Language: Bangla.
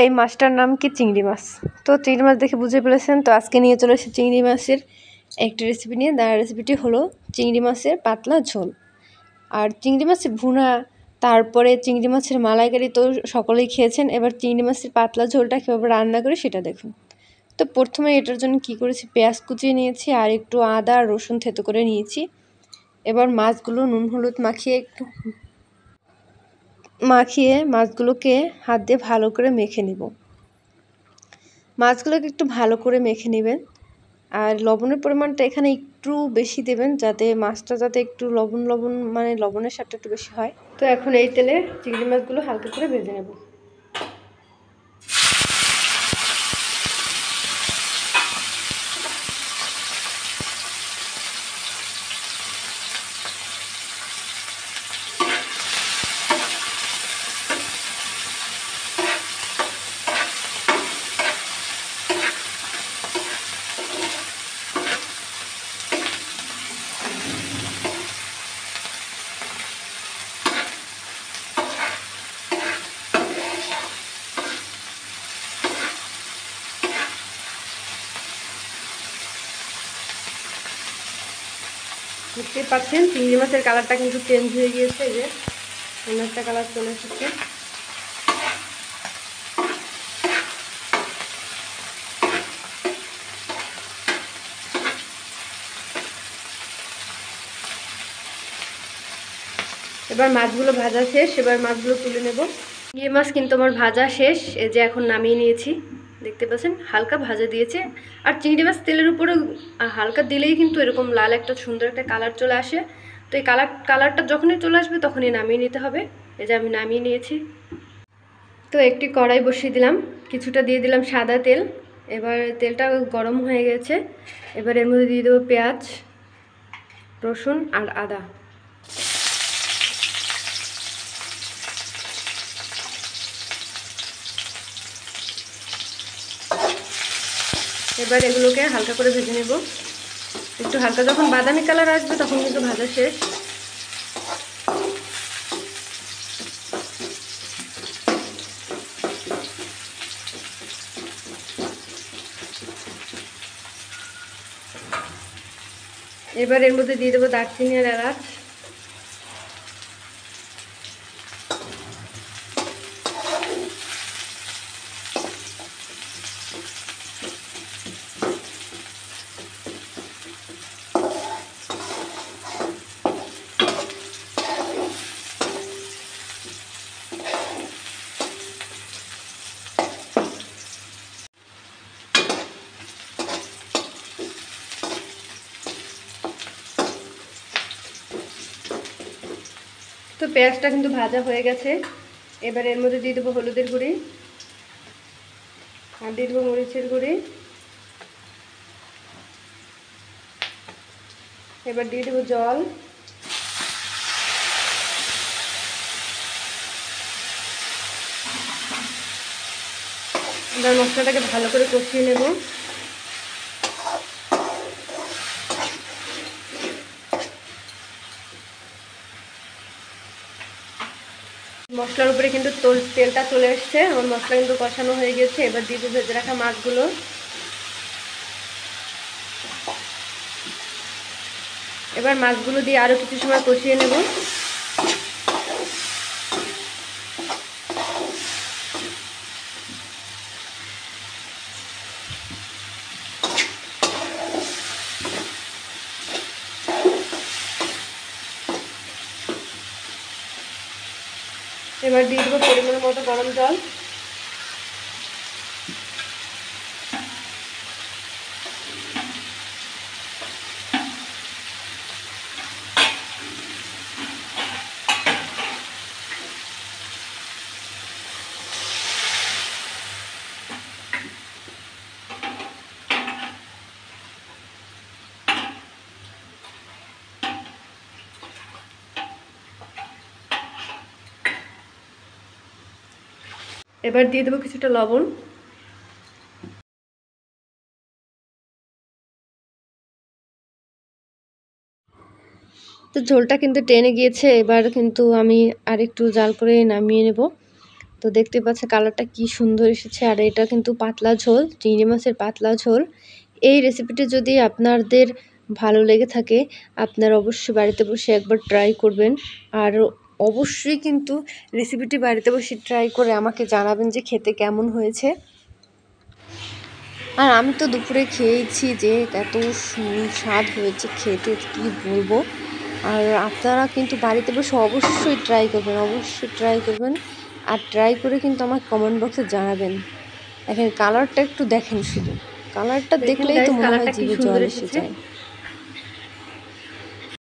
এই মাছটার নাম কি চিংড়ি মাছ। তো চিংড়ি মাছ দেখে বুঝে ফেলেছেন। তো আজকে নিয়ে চলে এসেছি চিংড়ি মাছের একটা রেসিপি নিয়ে। তার রেসিপিটি হলো চিংড়ি মাছের পাতলা ঝোল। আর চিংড়ি মাছের ভুনা, তারপরে চিংড়ি মাছের মালাইকারি তো সকলেই খেয়েছেন। এবার চিংড়ি মাছের পাতলা ঝোলটা কীভাবে রান্না করি সেটা দেখুন। তো প্রথমে এটার জন্য কি করেছি, পেঁয়াজ কুচিয়ে নিয়েছি আর একটু আদা আর রসুন থেতো করে নিয়েছি। এবার মাছগুলো নুন হলুদ মাখিয়ে মাছগুলোকে হাত দিয়ে ভালো করে মেখে নিব। মাছগুলোকে একটু ভালো করে মেখে নেবেন। আর লবণের পরিমাণটা এখানে একটু বেশি দেবেন, যাতে মাছটা যাতে একটু লবণ মানে লবণের স্বাদটা একটু বেশি হয়। তো এখন এই তেলে চিংড়ি মাছগুলো হালকা করে ভেজে নেব। দেখতে পাচ্ছেন চিংড়ি মাছের কালারটা কিন্তু চেঞ্জ হয়ে গিয়েছে, এই যে অন্য একটা কালার চলে এসেছে। এবার মাছগুলো ভাজা শেষ, এবার মাছগুলো তুলে নেব। চিংড়ি মাছ কিন্তু আমার ভাজা শেষ, এই যে এখন নামিয়ে নিয়েছি। দেখতে পাচ্ছেন হালকা ভাজা দিয়েছে। আর চিংড়ি মাছ তেলের উপরে হালকা দিলেই কিন্তু এরকম লাল একটা সুন্দর একটা কালার চলে আসে। তো এই কালারটা যখনই চলে আসবে তখনই নামিয়ে নিতে হবে। এই যে আমি নামিয়ে নিয়েছি। তো একটি কড়াই বসিয়ে দিলাম, কিছুটা দিয়ে দিলাম সাদা তেল। এবার তেলটা গরম হয়ে গেছে। এবার এর মধ্যে দিয়ে দেবো পেঁয়াজ, রসুন আর আদা। এবার এগুলোকে হালকা করে ভেজে নেব। একটু হালকা যখন বাদামি কালার আসবে তখন কিন্তু ভাজা শেষ। এবার এর মধ্যে দিয়ে দেবো দারচিনি আর এলাচ। তো পেঁয়াজটা কিন্তু ভাজা হয়ে গেছে। এবার এর মধ্যে দিয়ে দেবো হলুদের গুঁড়ি আর দিয়ে দেবো মরিচের গুঁড়ি। এবার দিয়ে দেবো জল। এবার মশলাটাকে ভালো করে কষিয়ে নেব। মশলার উপরে কিন্তু তেলটা চলে এসছে, আমার মশলা কিন্তু কষানো হয়ে গেছে। এবার দিয়ে দেবো ভেজে রাখা মাছগুলো। এবার মাছগুলো দিয়ে আরও কিছু সময় কষিয়ে নেব। এবার দিয়ে দেবো পরিমাণ মতো গরম জল। এবার দিয়ে দেবো কিছুটা লবণ। তো ঝোলটা কিন্তু টেনে গিয়েছে, এবার কিন্তু আমি আরেকটু জাল করে নামিয়ে নেব। তো দেখতে পাচ্ছেন কালারটা কি সুন্দর এসেছে। আর এটা কিন্তু পাতলা ঝোল, চিংড়ি মাছের পাতলা ঝোল। এই রেসিপিটি যদি আপনাদের ভালো লেগে থাকে, আপনারা অবশ্যই বাড়িতে বসে একবার ট্রাই করবেন। আর অবশ্যই কিন্তু রেসিপিটি বাড়িতে বসে ট্রাই করে আমাকে জানাবেন যে খেতে কেমন হয়েছে। আর আমি তো দুপুরে খেয়েছি, যে এত স্বাদ হয়েছে খেতে কি বলবো। আর আপনারা কিন্তু বাড়িতে বসে অবশ্যই ট্রাই করবেন, অবশ্যই ট্রাই করবেন। আর ট্রাই করে কিন্তু আমার কমেন্ট বক্সে জানাবেন। দেখেন কালারটা একটু দেখেন, শুধু কালারটা দেখলেই তো মনে হয় জিভে জল এসে যায়।